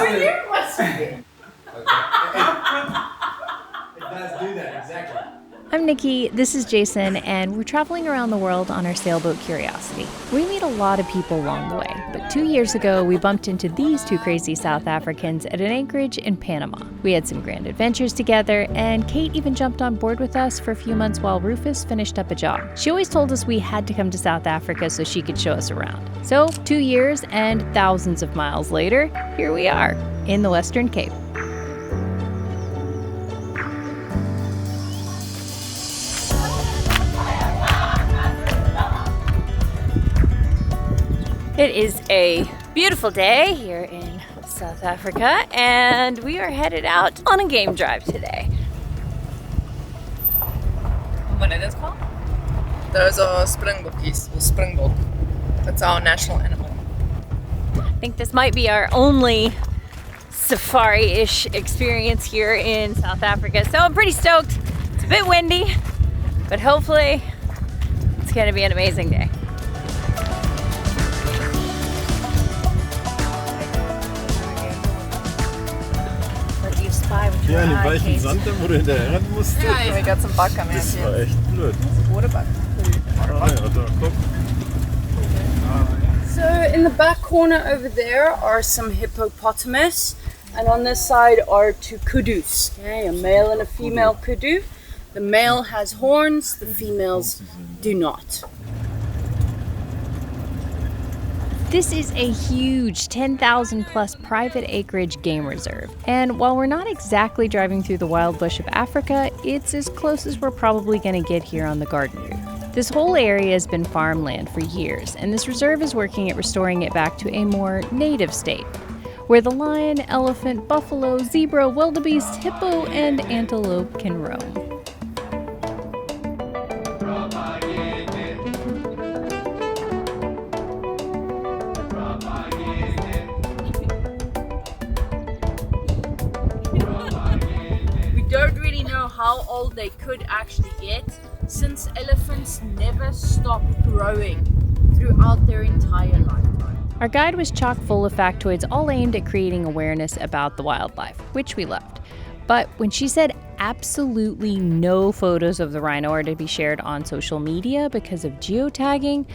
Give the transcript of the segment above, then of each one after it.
you? What's it? It does do that, exactly. I'm Nikki, this is Jason, and we're traveling around the world on our sailboat Curiosity. We meet a lot of people along the way, but 2 years ago we bumped into these two crazy South Africans at an anchorage in Panama. We had some grand adventures together, and Kate even jumped on board with us for a few months while Rufus finished up a job. She always told us we had to come to South Africa so she could show us around. So 2 years and thousands of miles later, here we are in the Western Cape. It is a beautiful day here in South Africa, and we are headed out on a game drive today. What are those called? Those are springbokkies, or springbok. That's our national animal. I think this might be our only safari-ish experience here in South Africa, so I'm pretty stoked. It's a bit windy, but hopefully it's gonna be an amazing day. Ja, in den weichen Sand, wo du hinterher rennen musstest. Yeah, we got some baka man. Das war echt blöd. Water buck. Ah ja, da, guck. So in the back corner over there are some hippopotamus, and on this side are two kudus. Okay, a male and a female kudu. The male has horns, the females do not. This is a huge 10,000 plus private acreage game reserve. And while we're not exactly driving through the wild bush of Africa, it's as close as we're probably going to get here on the garden route. This whole area has been farmland for years, and this reserve is working at restoring it back to a more native state, where the lion, elephant, buffalo, zebra, wildebeest, hippo, and antelope can roam. Don't really know how old they could actually get, since elephants never stop growing throughout their entire lifetime. Our guide was chock full of factoids, all aimed at creating awareness about the wildlife, which we loved. But when she said absolutely no photos of the rhino are to be shared on social media because of geotagging,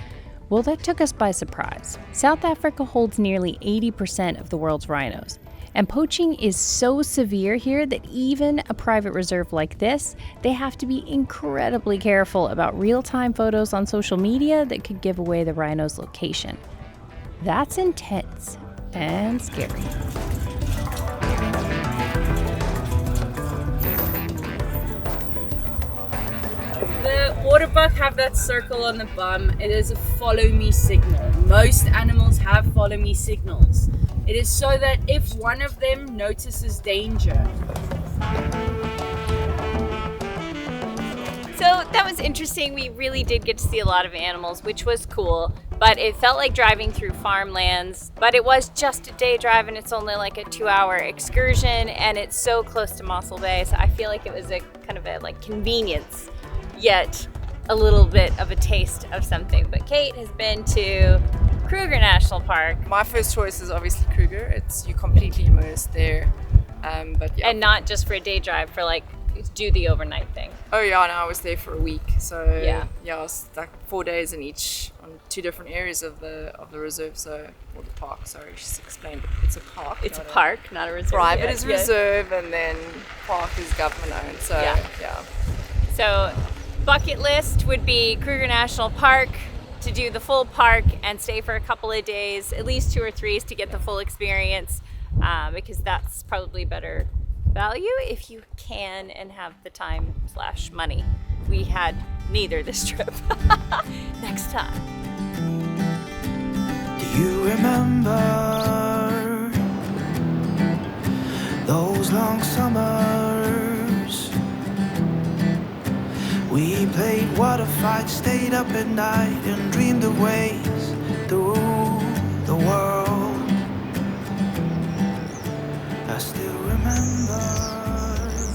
well, that took us by surprise. South Africa holds nearly 80% of the world's rhinos. And poaching is so severe here that even a private reserve like this, they have to be incredibly careful about real-time photos on social media that could give away the rhino's location. That's intense and scary. The waterbuck have that circle on the bum. It is a follow me signal. Most animals have follow me signals. It is so that if one of them notices danger. So that was interesting. We really did get to see a lot of animals, which was cool, but it felt like driving through farmlands. But it was just a day drive, and it's only like a 2-hour excursion, and it's so close to Mossel Bay, so I feel like it was a kind of a like convenience, yet a little bit of a taste of something. But Kate has been to Kruger National Park. My first choice is obviously Kruger. You're completely immersed there. But yeah. And not just for a day drive, for like do the overnight thing. Oh yeah, no, I was there for a week. So yeah, I was like 4 days in each, on 2 different areas of the reserve. So, or the park. Sorry, she's explained it. It's a park. It's a park, not a reserve. Private is reserve, and then park is government owned. So yeah. So bucket list would be Kruger National Park, to do the full park and stay for a couple of days, at least 2 or 3, to get the full experience, because that's probably better value if you can and have the time/money. We had neither this trip. Next time. Do you remember those long summers? We played water fights, stayed up at night, and dreamed of ways through the world. I still remember.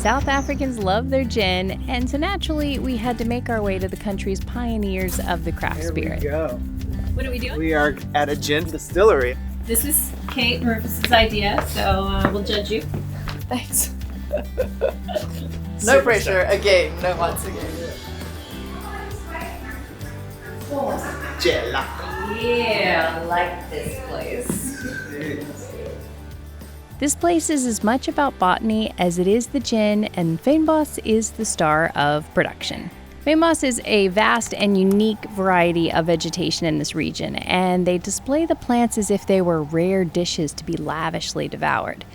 South Africans love their gin, and so naturally we had to make our way to the country's pioneers of the craft spirit. Here we go. What are we doing? We are at a gin distillery. This is Kate and Rufus's idea, so we'll judge you. Thanks. No pressure again. No once again. Yeah, I like this place. This place is as much about botany as it is the gin, and Fynbos is the star of production. Fynbos is a vast and unique variety of vegetation in this region, and they display the plants as if they were rare dishes to be lavishly devoured.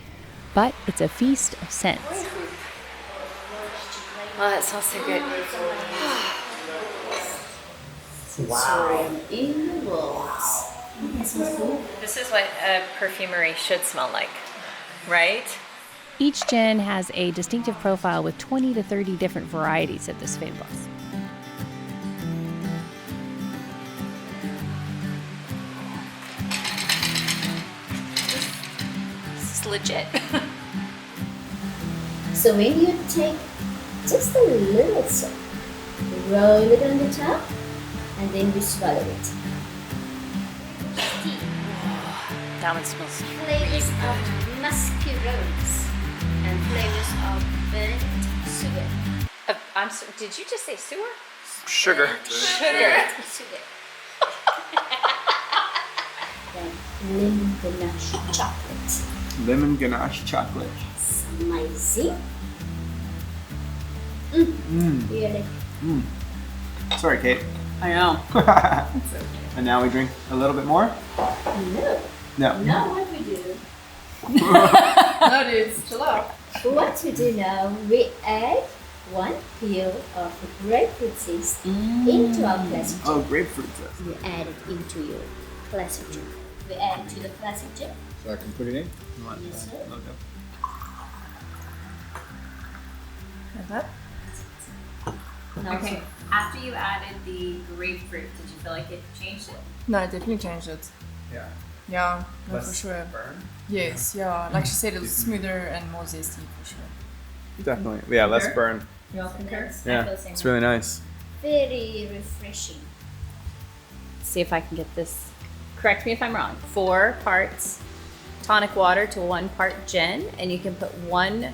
But it's a feast of scents. Oh, that smells so good. In the walls. This is what a perfumery should smell like, right? Each gin has a distinctive profile with 20 to 30 different varieties at this Fynbos. This is legit. So when you take just a little sip, roll it on the top, and then we swallow it. That one smells Flavors of musky rose and flavors of burnt sugar. did you just say sewer? Sugar. Burnt sugar. Then lemon ganache chocolate. Lemon ganache chocolate. Amazing. Really. Sorry, Kate. I know. And now we drink a little bit more? No. No. Now what we do? No, dudes, chill out. What we do now, we add 1 peel of grapefruit seeds into our classic Oh, gin. grapefruit zest. You add it into your classic gin. We add to the classic gin. So I can put it in? Yes, sir. Now Okay, after you added the grapefruit, did you feel like it changed it? No, I definitely changed it. Yeah. Yeah, no, for sure. Burn? Yes, yeah. Like she said, it was smoother and more zesty for sure. Definitely. Yeah, less burn. You all concur? I Yeah, feel the same it's way. really nice. very refreshing. See if I can get this. Correct me if I'm wrong. 4 parts tonic water to 1 part gin, and you can put 1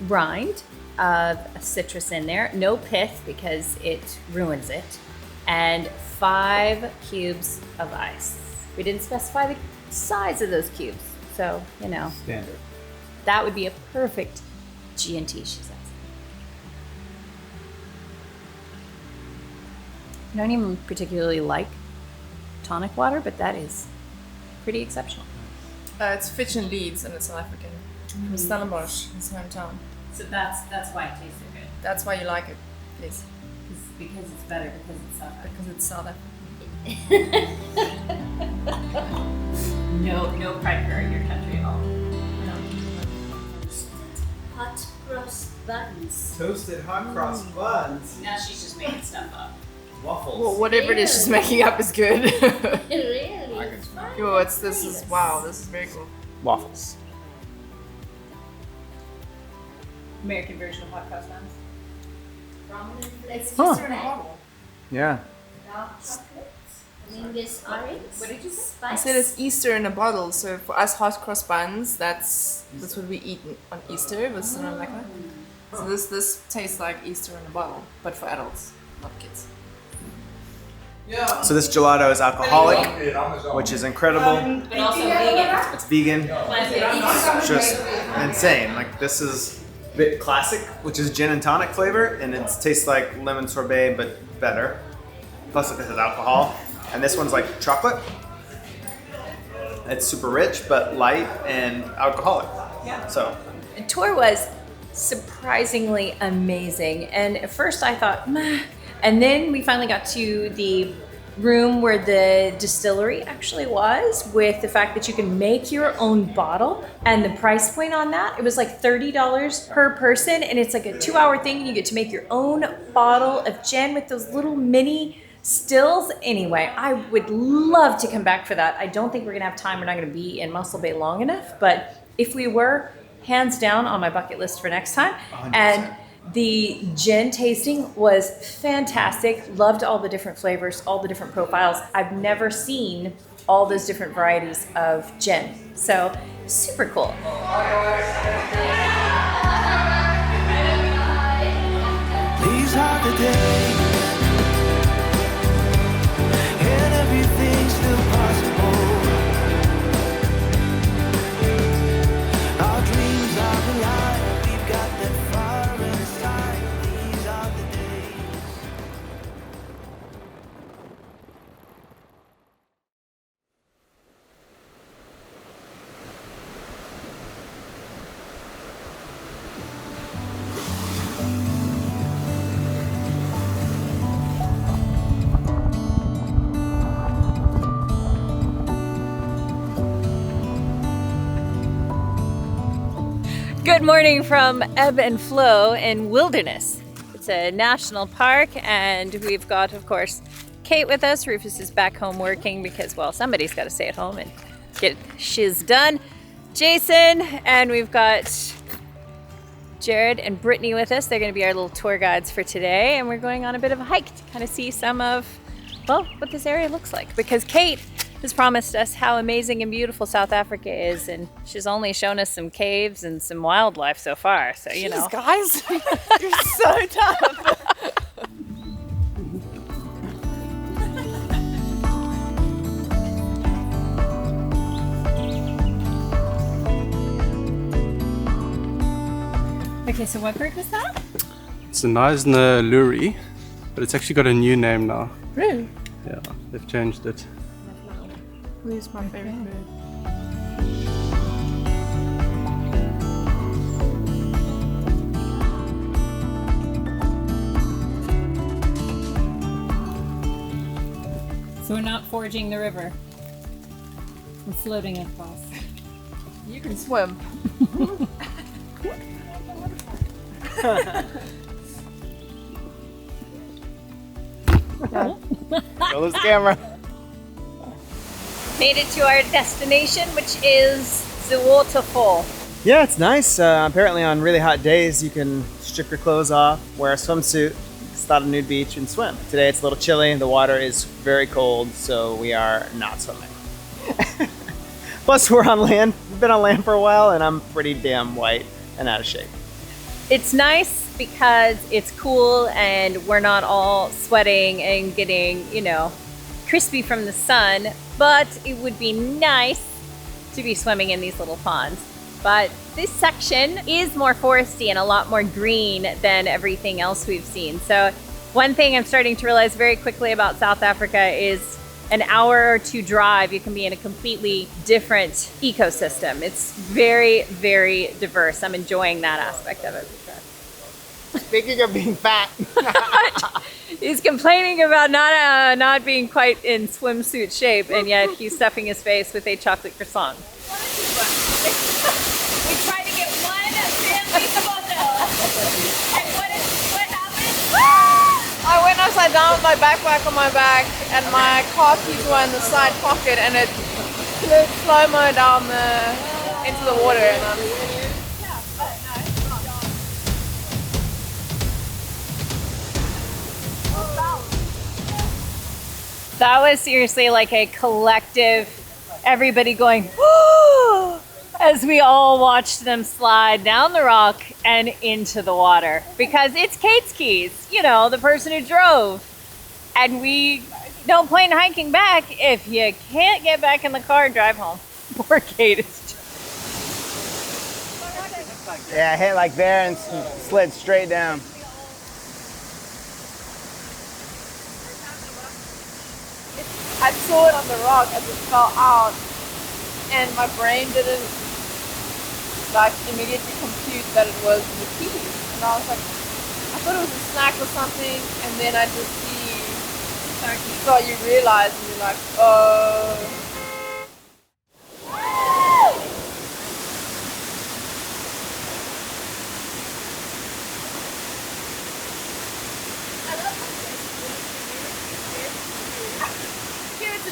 rind of citrus in there. No pith because it ruins it. And 5 cubes of ice. We didn't specify the size of those cubes, so you know Standard. that would be a perfect G&T, she says. I don't even particularly like tonic water, but that is pretty exceptional. It's Fitch and Leeds, and it's South African. From Stellenbosch, his hometown. So that's why it tasted good. That's why you like it, yes. Because it's better because it's South African. Because it's South African. No pride for your country at all. Hot cross buns. Toasted hot cross buns. Now she's just making stuff up. Waffles. Well, whatever it is she's making up is good. Really? I can smell Yo, this is, wow, this is very cool. Waffles. American version of hot cross buns. It's Huh. just red, Yeah. dark chocolate. And this orange. What did you say? I Spice. said it's Easter in a bottle, so for us hot cross buns, that's what we eat on Easter with cinnamon lekker. So this tastes like Easter in a bottle, but for adults, not kids. So this gelato is alcoholic, which is incredible. But also vegan. It's vegan. Plant-based. It's just insane. Like this is a bit classic, which is gin and tonic flavor, and it tastes like lemon sorbet but better. Plus it has alcohol, and this one's like chocolate. It's super rich but light and alcoholic. Yeah. So The tour was surprisingly amazing. And at first I thought, meh. And then we finally got to the room where the distillery actually was, with the fact that you can make your own bottle, and the price point on that, it was like $30 per person, and it's like a 2-hour thing, and you get to make your own bottle of gin with those little mini stills. Anyway, I would love to come back for that. I don't think we're gonna have time. We're not gonna be in Muscle Bay long enough, but if we were, hands down on my bucket list for next time. 100%. And the gin tasting was fantastic. Loved all the different flavors, all the different profiles. I've never seen all those different varieties of gin. So super cool. These are the days, and everything's still possible. Our dreams are alive, we've got that fire inside. These are the days. Good morning from Ebb and Flow in Wilderness. It's a national park, and we've got, of course, Kate with us. Rufus is back home working because, well, somebody's got to stay at home and get shiz done. Jason, and we've got Jared and Brittany with us. They're going to be our little tour guides for today, and we're going on a bit of a hike to kind of see some of, well, what this area looks like, because Kate has promised us how amazing and beautiful South Africa is, and she's only shown us some caves and some wildlife so far, so you know. Guys, you're so tough. Okay, so what group is that? It's a Neisner Luri, but it's actually got a new name now. Really? Yeah, they've changed it. Who's my favorite bird? So we're not forging the river. We're floating across. You can swim. Go lose the camera. Made it to our destination, which is the waterfall. Yeah, it's nice. Apparently on really hot days, you can strip your clothes off, wear a swimsuit, start a nude beach and swim. Today it's a little chilly. The water is very cold, so we are not swimming. Plus we're on land. We've been on land for a while and I'm pretty damn white and out of shape. It's nice because it's cool and we're not all sweating and getting, you know, crispy from the sun, but it would be nice to be swimming in these little ponds. But this section is more foresty and a lot more green than everything else we've seen. So one thing I'm starting to realize very quickly about South Africa is an hour or two drive, you can be in a completely different ecosystem. It's very, very diverse. I'm enjoying that aspect of it. Speaking of being fat. He's complaining about not being quite in swimsuit shape, and yet he's stuffing his face with a chocolate croissant. We tried to get one family photo. And what happened? I went upside down with my backpack on my back, and my car keys were in the side pocket, and it flew slow-mo down into the water, and That was seriously like a collective, everybody going, woo, as we all watched them slide down the rock and into the water. Because it's Kate's keys, you know, the person who drove. And we don't plan hiking back if you can't get back in the car and drive home. Poor Kate is just... Yeah, I hit like there and slid straight down. I saw it on the rock as it fell out, and my brain didn't like immediately compute that it was the keys. And I was like, I thought it was a snack or something, and then I just see, so you realize, and you're like, oh.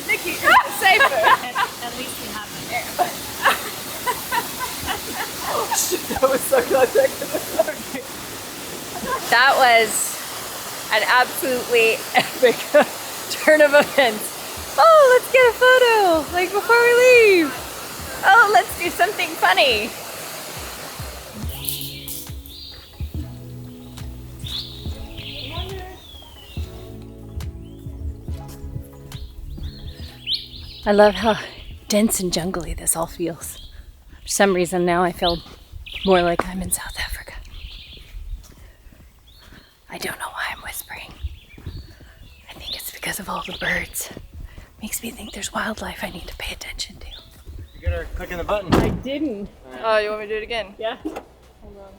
Nikki, it's safer. At least we have them there. Oh shit, that was so close. That was an absolutely epic turn of events. Oh, let's get a photo, like before we leave. Oh, let's do something funny. I love how dense and jungly this all feels. For some reason now I feel more like I'm in South Africa. I don't know why I'm whispering. I think it's because of all the birds. Makes me think there's wildlife I need to pay attention to. You gotta click on the button. I didn't. Oh, you want me to do it again? Yeah. Hold on.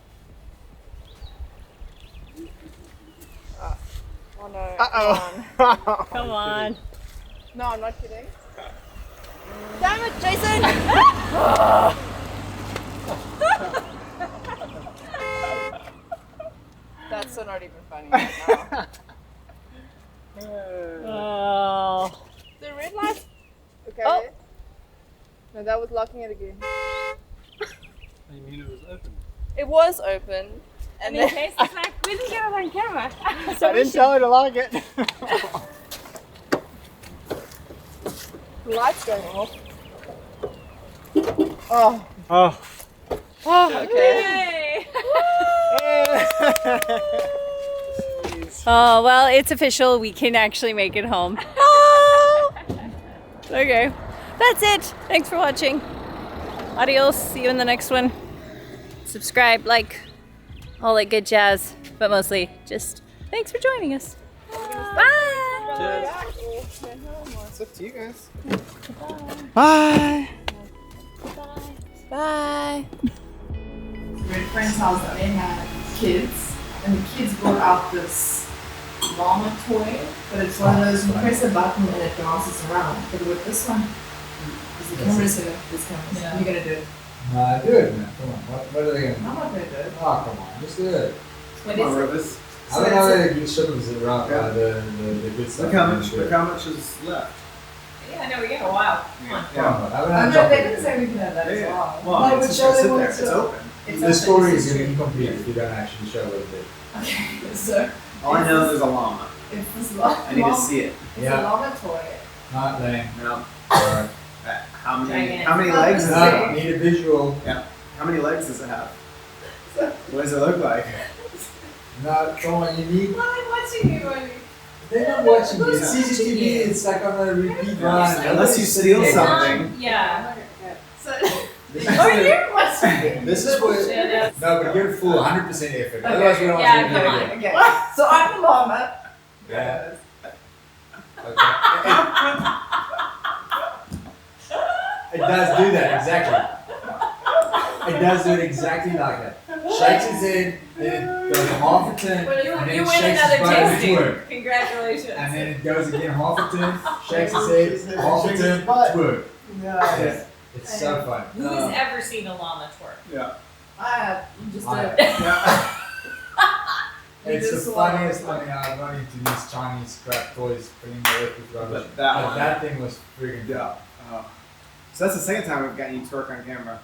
Oh no. Uh-oh. Come on. No, I'm not kidding. Damn it, Jason! That's so not even funny right now. Oh. The red light. Okay. Oh. No, that was locking it again. You mean it was open? It was open. And then case the fact we didn't get it on camera. I didn't tell her to lock it. the light's going off. Oh. Oh. Oh, okay. Oh, well, it's official. We can actually make it home. Okay. That's it. Thanks for watching. Adios. See you in the next one. Subscribe, like, all that good jazz. But mostly, just thanks for joining us. Bye. It's up to you guys. Bye. Bye. We had a friend's house and they had kids, and the kids brought out this llama toy, but it's one of those you press a button and it dances around. But with this one, the camera's gonna, this camera's, you're gonna do it. Nah, do it, man. Come on. What are they gonna do? I'm not gonna do it. Oh, come on. Just do it. What Come on, is it? Rufus. I don't know that good shit was around the good stuff. Look how much is left. Yeah, I know, we got a while. Come on, bro. I haven't Oh, had no, chocolate they didn't yet. say we could have that as well. Well, No, it's but just show gonna them sit what there. it's It's up. open. The story is gonna be incomplete if you don't actually show what it is. Okay, so All I know is there's a llama. it's this llama. I need to see it. It's Yeah. a llama toy. Not lame. No. Alright. How many? Gigantic. How many legs does it No, have? need a visual. Yeah. How many legs does it have? What does it look like? No, come on, you need. Well, I'm watching you, Ollie. They're not watching you. It's CCTV, it's like on a repeat run. Unless you steal something. Yeah. So, This is oh, the- you're watching. This is what. Yeah, No, but give it full 100% effort. Otherwise, we don't want yeah, to do come it on. again. Okay. So I'm the llama. Yeah. It does do that, exactly. It does do it exactly like that. Shakes his head, then it goes half a turn, Well, and you then win it shakes another his butt tasting. twerk. Congratulations. And then it goes again half a turn, shakes his head, half a Shakes turn, his butt. twerk. Nice. Yeah. It's so fun. Who has ever seen a llama twerk? Yeah. I have. You just I did have. it. Yeah. It's just the funniest. I mean, I've run into these Chinese crap toys, bringing the electric rubbish. But that But one. that thing was freaking Yeah. So that's the second time we've gotten you to twerk on camera.